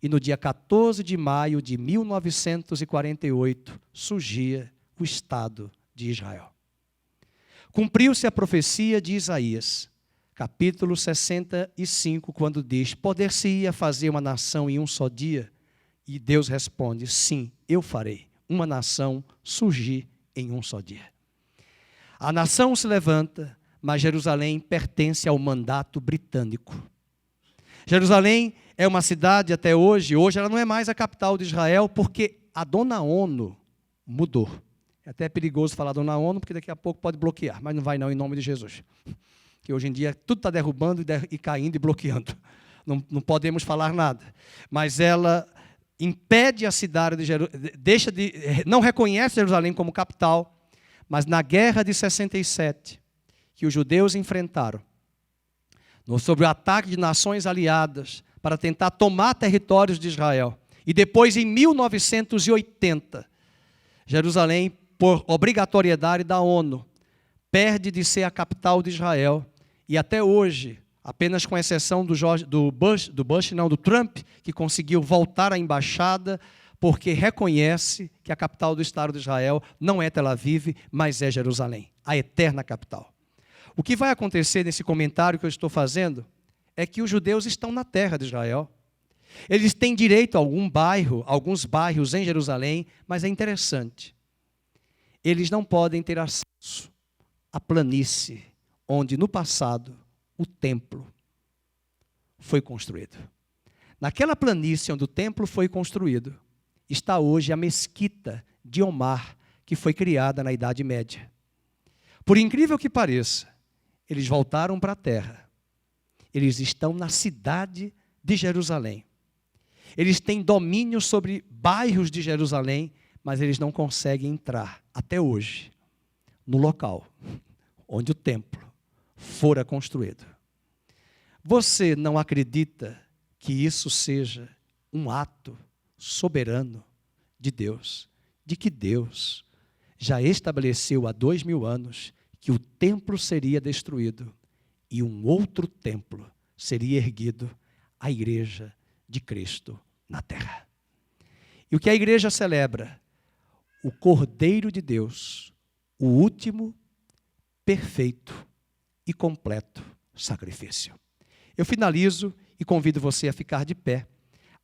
e no dia 14 de maio de 1948 surgia o Estado de Israel. Cumpriu-se a profecia de Isaías, capítulo 65, quando diz, poder-se-ia fazer uma nação em um só dia? E Deus responde, sim, eu farei uma nação surgir em um só dia. A nação se levanta, mas Jerusalém pertence ao mandato britânico. Jerusalém é uma cidade até hoje ela não é mais a capital de Israel, porque a dona ONU mudou. É até perigoso falar dona ONU, porque daqui a pouco pode bloquear, mas não vai não, em nome de Jesus. Que hoje em dia tudo está derrubando e caindo e bloqueando. Não podemos falar nada. Mas ela impede a cidade de Jerusalém, não reconhece Jerusalém como capital, mas na guerra de 67, que os judeus enfrentaram, sobre o ataque de nações aliadas, para tentar tomar territórios de Israel. E depois, em 1980, Jerusalém, por obrigatoriedade da ONU, perde de ser a capital de Israel. E até hoje, apenas com exceção do Trump, que conseguiu voltar à embaixada, porque reconhece que a capital do Estado de Israel não é Tel Aviv, mas é Jerusalém, a eterna capital. O que vai acontecer nesse comentário que eu estou fazendo é que os judeus estão na terra de Israel. Eles têm direito a alguns bairros em Jerusalém, mas é interessante. Eles não podem ter acesso à planície, onde no passado o templo foi construído. Naquela planície onde o templo foi construído, está hoje a mesquita de Omar, que foi criada na Idade Média. Por incrível que pareça, eles voltaram para a terra. Eles estão na cidade de Jerusalém. Eles têm domínio sobre bairros de Jerusalém, mas eles não conseguem entrar, até hoje, no local onde o templo fora construído. Você não acredita que isso seja um ato soberano de Deus, de que Deus já estabeleceu há 2000 anos que o templo seria destruído e um outro templo seria erguido, a igreja de Cristo na terra. E o que a igreja celebra? O Cordeiro de Deus, o último, perfeito e completo sacrifício. Eu finalizo e convido você a ficar de pé,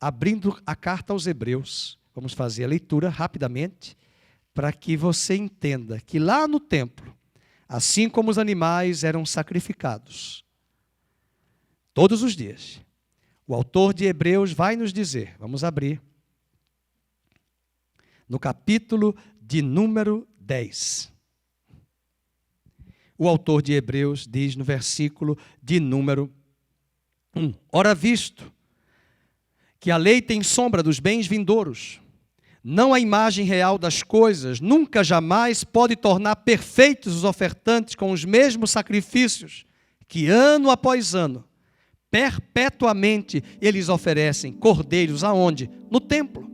abrindo a carta aos Hebreus. Vamos fazer a leitura rapidamente, para que você entenda que lá no templo, assim como os animais eram sacrificados todos os dias, o autor de Hebreus vai nos dizer, vamos abrir, no capítulo de número 10. O autor de Hebreus diz no versículo de número 1. Ora visto que a lei tem sombra dos bens vindouros, não a imagem real das coisas, nunca jamais pode tornar perfeitos os ofertantes com os mesmos sacrifícios que ano após ano, perpetuamente eles oferecem cordeiros aonde? No templo.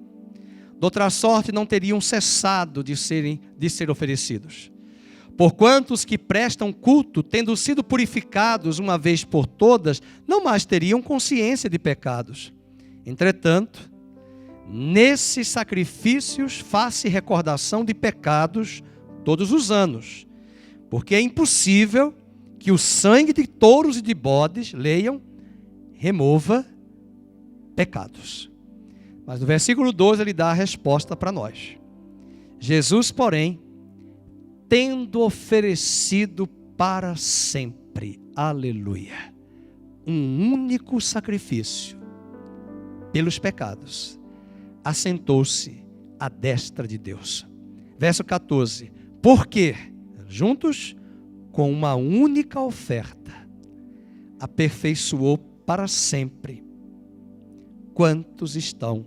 De outra sorte não teriam cessado de ser oferecidos. Porquanto os que prestam culto, tendo sido purificados uma vez por todas, não mais teriam consciência de pecados. Entretanto, nesses sacrifícios faz-se recordação de pecados todos os anos, porque é impossível que o sangue de touros e de bodes, leiam, remova pecados. Mas no versículo 12 ele dá a resposta para nós. Jesus, porém, tendo oferecido para sempre, aleluia, um único sacrifício pelos pecados, assentou-se à destra de Deus. Verso 14. Porque, juntos, com uma única oferta, aperfeiçoou para sempre quantos estão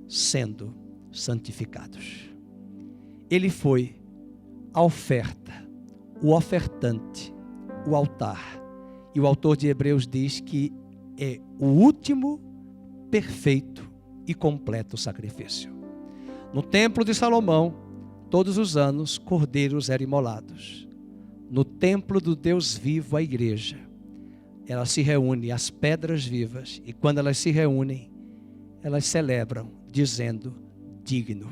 sendo santificados. Ele foi a oferta, o ofertante, o altar. E o autor de Hebreus diz que é o último perfeito e completo sacrifício. No templo de Salomão, todos os anos, cordeiros eram imolados. No templo do Deus vivo, a igreja, ela se reúne, as pedras vivas, e quando elas se reúnem, elas celebram, dizendo, digno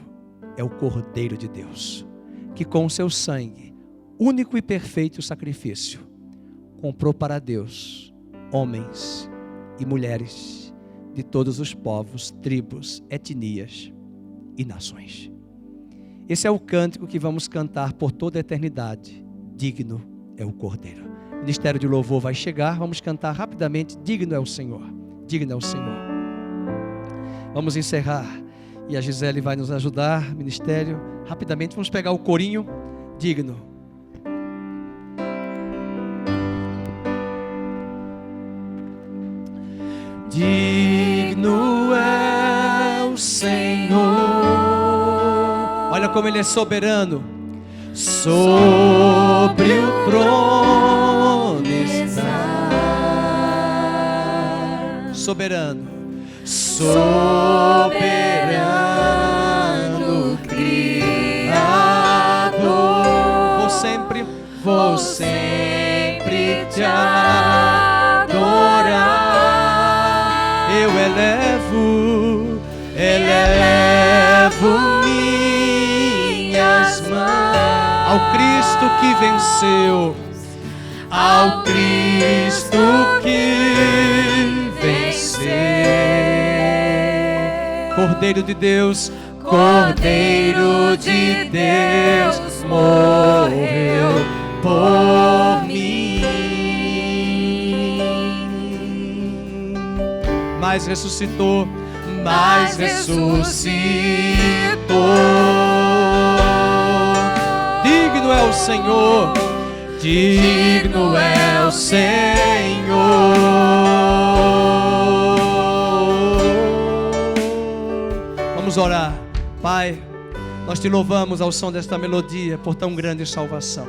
é o Cordeiro de Deus, que com o seu sangue, único e perfeito sacrifício, comprou para Deus homens e mulheres de todos os povos, tribos, etnias e nações. Esse é o cântico que vamos cantar por toda a eternidade. Digno é o Cordeiro. O ministério de louvor vai chegar, vamos cantar rapidamente. Digno é o Senhor, digno é o Senhor. Vamos encerrar. E a Gisele vai nos ajudar, ministério. Rapidamente, vamos pegar o corinho digno. Digno é o Senhor. Olha como Ele é soberano. Sobre o trono está. Soberano. Soberano Criador. Vou sempre te adorar. Eu elevo minhas mãos ao Cristo que venceu, ao Cristo que venceu. Cordeiro de Deus, Cordeiro de Deus, morreu por mim, mas ressuscitou, Digno é o Senhor, digno é o Senhor. Vamos orar. Pai, nós te louvamos ao som desta melodia por tão grande salvação.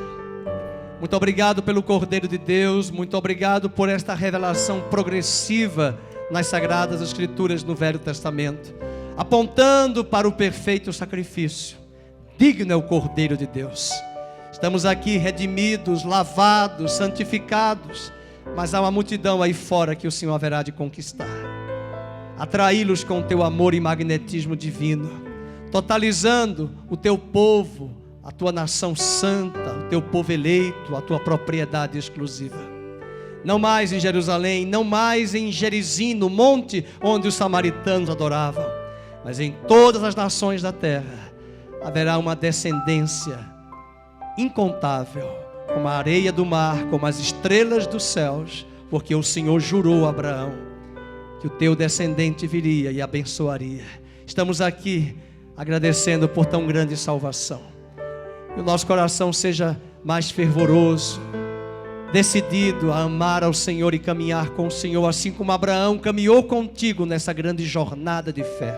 Muito obrigado pelo Cordeiro de Deus, muito obrigado por esta revelação progressiva nas Sagradas Escrituras no Velho Testamento, apontando para o perfeito sacrifício. Digno é o Cordeiro de Deus. Estamos aqui redimidos, lavados, santificados, mas há uma multidão aí fora que o Senhor haverá de conquistar. Atraí-los com o teu amor e magnetismo divino, totalizando o teu povo, a tua nação santa, o teu povo eleito, a tua propriedade exclusiva. Não mais em Jerusalém, não mais em Gerizim, no monte onde os samaritanos adoravam, mas em todas as nações da terra haverá uma descendência incontável, como a areia do mar, como as estrelas dos céus, porque o Senhor jurou a Abraão que o teu descendente viria e abençoaria. Estamos aqui agradecendo por tão grande salvação. Que o nosso coração seja mais fervoroso, decidido a amar ao Senhor e caminhar com o Senhor, assim como Abraão caminhou contigo nessa grande jornada de fé.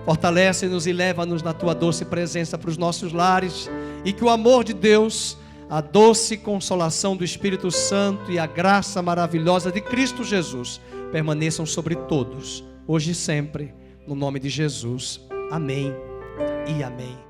Fortalece-nos e leva-nos na tua doce presença para os nossos lares, e que o amor de Deus, a doce consolação do Espírito Santo e a graça maravilhosa de Cristo Jesus permaneçam sobre todos, hoje e sempre, no nome de Jesus. Amém e amém.